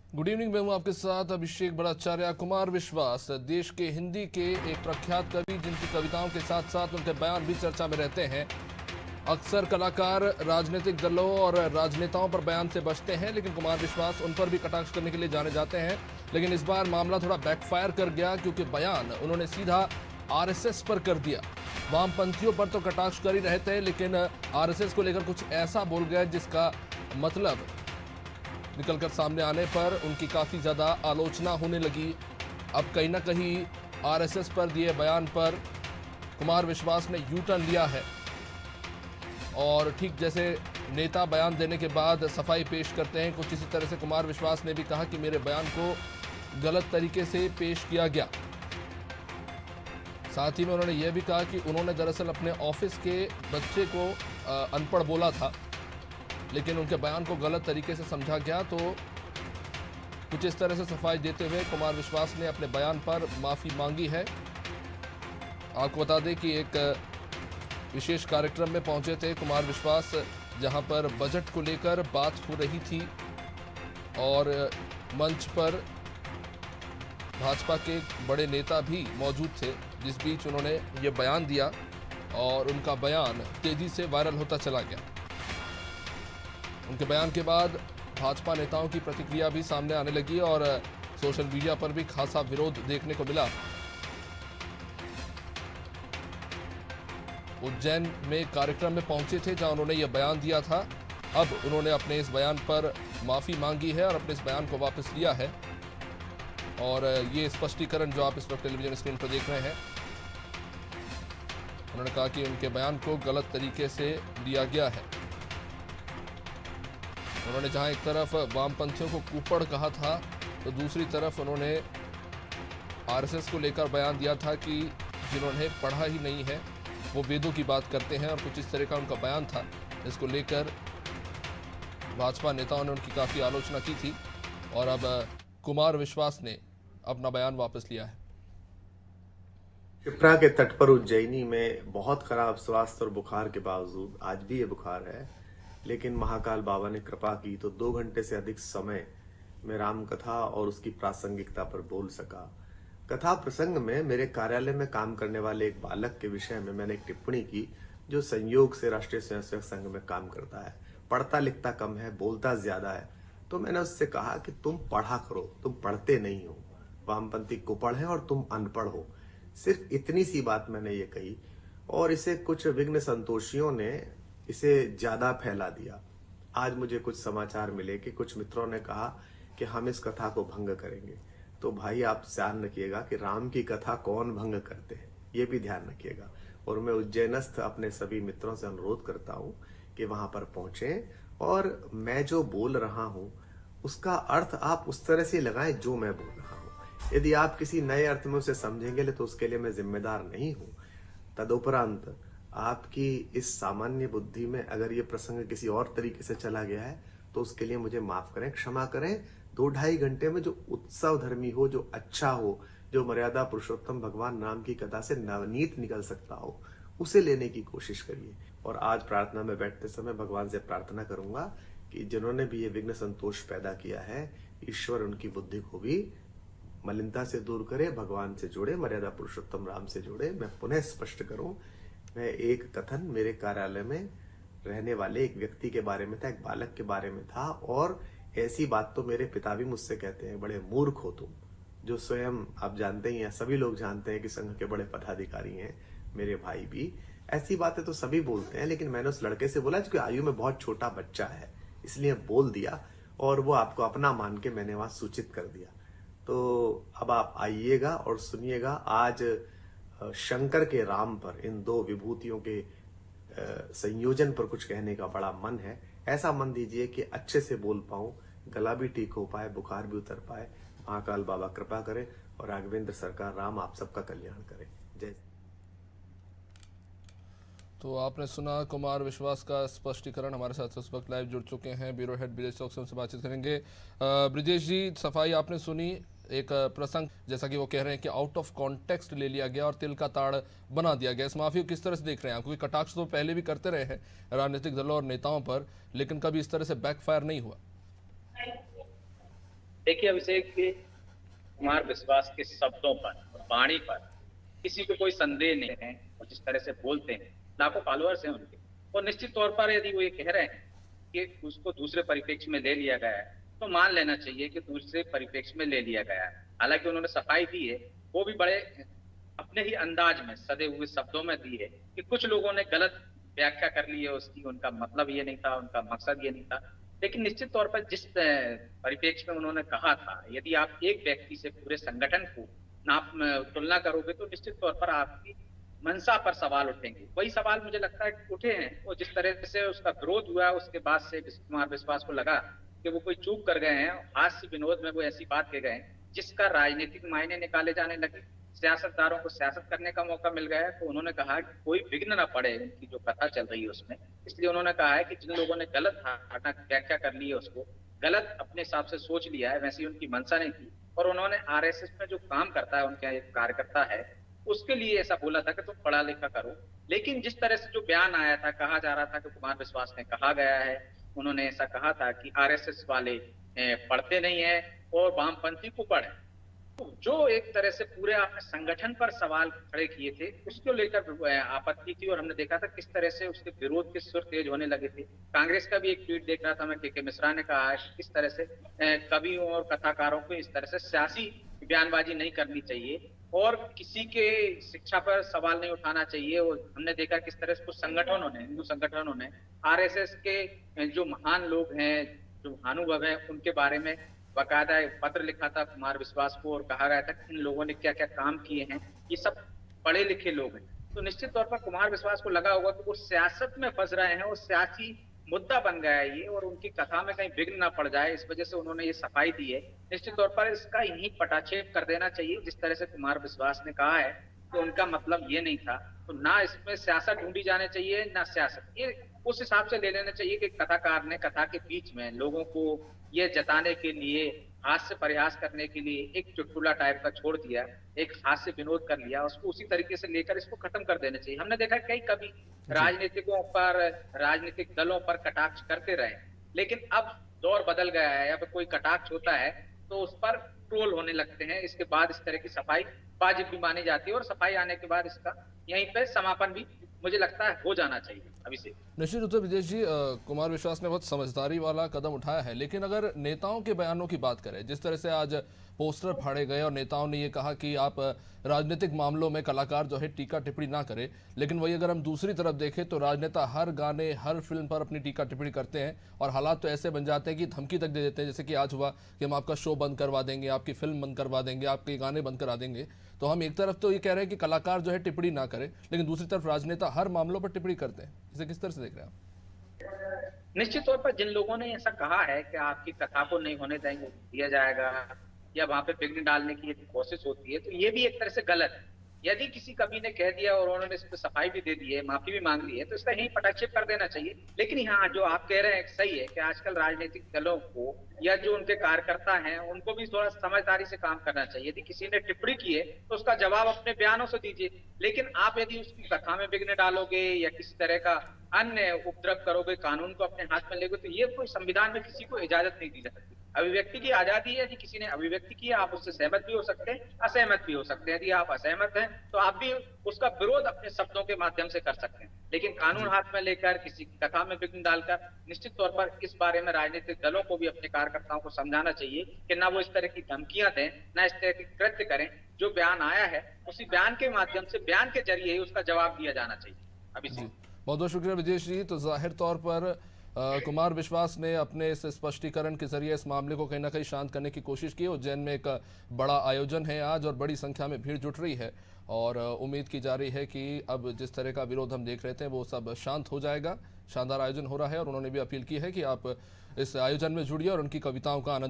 Good evening. मैं हूं आपके साथ अभिषेक भट्टाचार्य। कुमार विश्वास देश के हिंदी के एक प्रख्यात कवि, जिनकी कविताओं के साथ साथ उनके बयान भी चर्चा में रहते हैं। अक्सर कलाकार राजनीतिक दलों और राजनेताओं पर बयान से बचते हैं, लेकिन कुमार विश्वास उन पर भी कटाक्ष करने के लिए जाने जाते हैं। लेकिन इस बार मामला थोड़ा बैकफायर कर गया, क्योंकि बयान उन्होंने सीधा आरएसएस पर कर दिया। वामपंथियों पर तो कटाक्ष कर ही रहे थे, लेकिन आरएसएस को लेकर कुछ ऐसा बोल गए जिसका मतलब निकलकर सामने आने पर उनकी काफ़ी ज़्यादा आलोचना होने लगी। अब कहीं ना कहीं आरएसएस पर दिए बयान पर कुमार विश्वास ने यू टर्न लिया है, और ठीक जैसे नेता बयान देने के बाद सफाई पेश करते हैं, कुछ इसी तरह से कुमार विश्वास ने भी कहा कि मेरे बयान को गलत तरीके से पेश किया गया। साथ ही में उन्होंने यह भी कहा कि उन्होंने दरअसल अपने ऑफिस के बच्चे को अनपढ़ बोला था, लेकिन उनके बयान को गलत तरीके से समझा गया। तो कुछ इस तरह से सफाई देते हुए कुमार विश्वास ने अपने बयान पर माफ़ी मांगी है। आपको बता दें कि एक विशेष कार्यक्रम में पहुंचे थे कुमार विश्वास, जहां पर बजट को लेकर बात हो रही थी, और मंच पर भाजपा के बड़े नेता भी मौजूद थे, जिस बीच उन्होंने ये बयान दिया और उनका बयान तेजी से वायरल होता चला गया। उनके बयान के बाद भाजपा नेताओं की प्रतिक्रिया भी सामने आने लगी और सोशल मीडिया पर भी खासा विरोध देखने को मिला। उज्जैन में कार्यक्रम में पहुंचे थे जहां उन्होंने यह बयान दिया था। अब उन्होंने अपने इस बयान पर माफी मांगी है और अपने इस बयान को वापस लिया है। और ये स्पष्टीकरण जो आप इस वक्त टेलीविजन स्क्रीन पर देख रहे हैं, उन्होंने कहा कि उनके बयान को गलत तरीके से लिया गया है। उन्होंने जहां एक तरफ वामपंथियों को कुपड़ कहा था, तो दूसरी तरफ उन्होंने आरएसएस को लेकर बयान दिया था कि जिन्होंने पढ़ा ही नहीं है वो वेदों की बात करते हैं, और कुछ इस तरह का उनका बयान था। इसको लेकर भाजपा नेताओं ने उनकी काफ़ी आलोचना की थी, और अब कुमार विश्वास ने अपना बयान वापस लिया है। क्षिप्रा के तट पर उज्जैनी में बहुत खराब स्वास्थ्य और बुखार के बावजूद आज भी ये बुखार है, लेकिन महाकाल बाबा ने कृपा की तो 2 घंटे से अधिक समय में राम कथा और उसकी प्रासंगिकता पर बोल सका। कथा प्रसंग में मेरे कार्यालय में काम करने वाले एक बालक के विषय में मैंने एक टिप्पणी की, जो संयोग से राष्ट्रीय स्वयंसेवक संघ में काम करता है, पढ़ता लिखता कम है, बोलता ज्यादा है। तो मैंने उससे कहा कि तुम पढ़ा करो, तुम पढ़ते नहीं हो, वामपंथी कुपड़ है और तुम अनपढ़ हो। सिर्फ इतनी सी बात मैंने ये कही, और इसे कुछ विघ्न संतोषियों ने इसे ज्यादा फैला दिया। आज मुझे कुछ समाचार मिले कि कुछ मित्रों ने कहा कि हम इस कथा को भंग करेंगे। तो भाई आप ध्यान रखिएगा कि राम की कथा कौन भंग करते हैं, ये भी ध्यान रखिएगा। और मैं उज्जैनस्थ अपने सभी मित्रों से अनुरोध करता हूं कि वहां पर पहुंचें, और मैं जो बोल रहा हूं उसका अर्थ आप उस तरह से लगाएं जो मैं बोल रहा हूं। यदि आप किसी नए अर्थ में उसे समझेंगे तो उसके लिए मैं जिम्मेदार नहीं हूं। तदुपरांत आपकी इस सामान्य बुद्धि में अगर ये प्रसंग किसी और तरीके से चला गया है तो उसके लिए मुझे माफ करें, क्षमा करें। 2-2.5 घंटे में जो उत्सव धर्मी हो, जो अच्छा हो, जो मर्यादा पुरुषोत्तम भगवान राम की कथा से नवनीत निकल सकता हो, उसे लेने की कोशिश करिए। और आज प्रार्थना में बैठते समय भगवान से प्रार्थना करूंगा कि जिन्होंने भी ये विघ्न संतोष पैदा किया है, ईश्वर उनकी बुद्धि को भी मलिनता से दूर करे, भगवान से जोड़े, मर्यादा पुरुषोत्तम राम से जोड़े। मैं पुनः स्पष्ट करूं, मैं एक कथन मेरे कार्यालय में रहने वाले एक व्यक्ति के बारे में था, एक बालक के बारे में था, और ऐसी बात तो मेरे पिता भी मुझसे कहते हैं, बड़े मूर्ख हो तुम, जो स्वयं आप जानते ही हैं, सभी लोग जानते हैं कि संघ के बड़े पदाधिकारी हैं, मेरे भाई भी। ऐसी बातें तो सभी बोलते हैं, लेकिन मैंने उस लड़के से बोला जो आयु में बहुत छोटा बच्चा है, इसलिए बोल दिया, और वो आपको अपना मान के मैंने वहां सूचित कर दिया। तो अब आप आइएगा और सुनिएगा। आज शंकर के राम पर, इन 2 विभूतियों के संयोजन पर कुछ कहने का बड़ा मन है। ऐसा मन दीजिए कि अच्छे से बोल पाऊं, गला भी ठीक हो पाए, बुखार भी उतर पाए। महाकाल बाबा कृपा करे और राघवेंद्र सरकार राम आप सबका कल्याण करे। जय। तो आपने सुना कुमार विश्वास का स्पष्टीकरण। हमारे साथ इस वक्त लाइव जुड़ चुके हैं ब्यूरो हेड ब्रिजेश चौक से, उनसे बातचीत करेंगे। ब्रिजेश जी, सफाई आपने सुनी, एक प्रसंग जैसा कि वो कह रहे हैं कि आउट ऑफ कॉन्टेक्स्ट ले लिया गया और तिल का ताड़ बना दिया गया। इस माफी को किस तरह से देख रहे हैं आप? क्योंकि कटाक्ष तो पहले भी करते रहे हैं राजनीतिक दलों और नेताओं पर, लेकिन कभी इस तरह से बैकफायर नहीं हुआ। देखिए अभिषेक के कुमार विश्वास के शब्दों पर और वाणी पर किसी को कोई संदेह नहीं है, और जिस तरह से बोलते हैं, लाखों फॉलोअर्स हैं उनके, और निश्चित तौर पर यदि वो ये कह रहे हैं कि उसको दूसरे परिप्रेक्ष्य में ले लिया गया है, तो मान लेना चाहिए कि दूसरे परिप्रेक्ष्य में ले लिया गया है। हालांकि उन्होंने सफाई दी है, वो भी बड़े अपने ही अंदाज में सदे हुए शब्दों में दी है कि कुछ लोगों ने गलत व्याख्या कर ली है उसकी, उनका मतलब ये नहीं था, उनका मकसद ये नहीं था। लेकिन निश्चित तौर पर जिस परिप्रेक्ष्य में उन्होंने कहा था, यदि आप एक व्यक्ति से पूरे संगठन को नाप तुलना करोगे तो निश्चित तौर पर आपकी मंशा पर सवाल उठेंगे। वही सवाल मुझे लगता है कि उठे हैं, और जिस तरह से उसका विरोध हुआ उसके बाद से कुमार विश्वास को लगा कि वो कोई चूक कर गए हैं, हास्य विनोद में वो ऐसी बात कह गए हैं जिसका राजनीतिक मायने निकाले जाने लगे, सियासतदारों को सियासत करने का मौका मिल गया है। तो उन्होंने कहा कि कोई विघ्न ना पड़े उनकी जो कथा चल रही है उसमें, इसलिए उन्होंने कहा है कि जिन लोगों ने गलत धारणा व्याख्या कर ली है, उसको गलत अपने हिसाब से सोच लिया है, वैसी उनकी मंशा नहीं थी। और उन्होंने आरएसएस में जो काम करता है, उनका एक कार्यकर्ता है, उसके लिए ऐसा बोला था कि तुम पढ़ा लिखा करो। लेकिन जिस तरह से जो बयान आया था, कहा जा रहा था कि कुमार विश्वास ने कहा गया है, उन्होंने ऐसा कहा था कि आरएसएस वाले पढ़ते नहीं है और वामपंथी को पढ़े। तो जो एक तरह से पूरे आपने संगठन पर सवाल खड़े किए थे, उसको लेकर आपत्ति थी, और हमने देखा था किस तरह से उसके विरोध के सुर तेज होने लगे थे। कांग्रेस का भी एक ट्वीट देख रहा था मैं, के मिश्रा ने कहा है किस तरह से कवियों और कथाकारों को इस तरह से सियासी बयानबाजी नहीं करनी चाहिए और किसी के शिक्षा पर सवाल नहीं उठाना चाहिए। और हमने देखा किस तरह से कुछ संगठनों ने, हिंदू संगठनों ने आरएसएस के जो महान लोग हैं, जो महानुभव हैं, उनके बारे में बाकायदा पत्र लिखा था कुमार विश्वास को, और कहा गया था कि इन लोगों ने क्या क्या काम किए हैं, ये सब पढ़े लिखे लोग हैं। तो निश्चित तौर पर कुमार विश्वास को लगा होगा कि वो सियासत में फंस रहे हैं और सियासी मुद्दा बन गया है ये, और उनकी कथा में कहीं विघ्न ना पड़ जाए, इस वजह से उन्होंने ये सफाई दी है। निश्चित तौर पर इसका यही पटाक्षेप कर देना चाहिए। जिस तरह से कुमार विश्वास ने कहा है कि उनका मतलब ये नहीं था, तो ना इसमें सियासत ढूंढी जानी चाहिए, ना सियासत, ये उस हिसाब से ले लेना चाहिए कि कथाकार ने कथा के बीच में लोगों को ये जताने के लिए, हास्य परिहास करने के लिए एक चुटकुला टाइप का छोड़ दिया, एक हास्य विनोद कर लिया, उसको उसी तरीके से लेकर इसको खत्म कर देना चाहिए। हमने देखा कई कभी राजनीतिकों पर, राजनीतिक दलों पर कटाक्ष करते रहे, लेकिन अब दौर बदल गया है। अब कोई कटाक्ष होता है तो उस पर ट्रोल होने लगते हैं। इसके बाद इस तरह की सफाई वाजिब भी मानी जाती है, और सफाई आने के बाद इसका यहीं पे समापन भी मुझे लगता है हो जाना चाहिए। अभी से निश्चित रूप से विदेश जी, कुमार विश्वास ने बहुत समझदारी वाला कदम उठाया है, लेकिन अगर नेताओं के बयानों की बात करें, जिस तरह से आज पोस्टर फाड़े गए और नेताओं ने ये कहा कि आप राजनीतिक मामलों में कलाकार जो है टीका टिप्पणी ना करें, लेकिन वही अगर हम दूसरी तरफ देखें तो राजनेता हर गाने, हर फिल्म पर अपनी टीका टिप्पणी करते हैं, और हालात तो ऐसे बन जाते हैं कि धमकी तक दे देते हैं, जैसे कि आज हुआ कि हम आपका शो बंद करवा देंगे, आपकी फिल्म बंद करवा देंगे, आपके गाने बंद करा देंगे। तो हम एक तरफ तो ये कह रहे हैं कि कलाकार जो है टिप्पणी ना करें, लेकिन दूसरी तरफ राजनेता हर मामलों पर टिप्पणी करते हैं। इसे किस तरह से देख रहे हैं आप? निश्चित तौर पर जिन लोगों ने ऐसा कहा है कि आपकी कथा को नहीं होने देंगे, दिया जाएगा, या वहां पे विघ्न डालने की कोशिश होती है, तो ये भी एक तरह से गलत है। यदि किसी कवि ने कह दिया और उन्होंने इस पर सफाई भी दे दी है, माफी भी मांग ली है, तो इसका यही पटाक्षेप कर देना चाहिए। लेकिन यहाँ जो आप कह रहे हैं सही है कि आजकल राजनीतिक दलों को या जो उनके कार्यकर्ता हैं उनको भी थोड़ा समझदारी से काम करना चाहिए। यदि किसी ने टिप्पणी की है तो उसका जवाब अपने बयानों से दीजिए, लेकिन आप यदि उसकी कथा में विघ्न डालोगे या किसी तरह का अन्य उपद्रव करोगे, कानून को अपने हाथ में लेगे, तो ये कोई संविधान में किसी को इजाजत नहीं दी जा सकती। अभिव्यक्ति की आजादी है, यदि किसी ने अभिव्यक्ति की, आप उससे सहमत भी हो सकते हैं, असहमत भी हो सकते हैं। यदि आप असहमत हैं तो आप भी उसका विरोध अपने शब्दों के माध्यम से कर सकते हैं, लेकिन कानून हाथ में लेकर किसी की कथा में विघ्न डालकर, निश्चित तौर पर इस बारे में राजनीतिक दलों को भी अपने कार्यकर्ताओं को समझाना चाहिए कि ना वो इस तरह की धमकियां दें, ना इस तरह की कृत्य करें। जो बयान आया है उसी बयान के माध्यम से, बयान के जरिए ही उसका जवाब दिया जाना चाहिए। अभी बहुत बहुत शुक्रिया विदेश जी। तो जाहिर तौर पर कुमार विश्वास ने अपने इस स्पष्टीकरण के जरिए इस मामले को कहीं ना कहीं शांत करने की कोशिश की। उज्जैन में एक बड़ा आयोजन है आज और बड़ी संख्या में भीड़ जुट रही है, और उम्मीद की जा रही है कि अब जिस तरह का विरोध हम देख रहे थे वो सब शांत हो जाएगा। शानदार आयोजन हो रहा है, और उन्होंने भी अपील की है कि आप इस आयोजन में जुड़िए और उनकी कविताओं का आनंद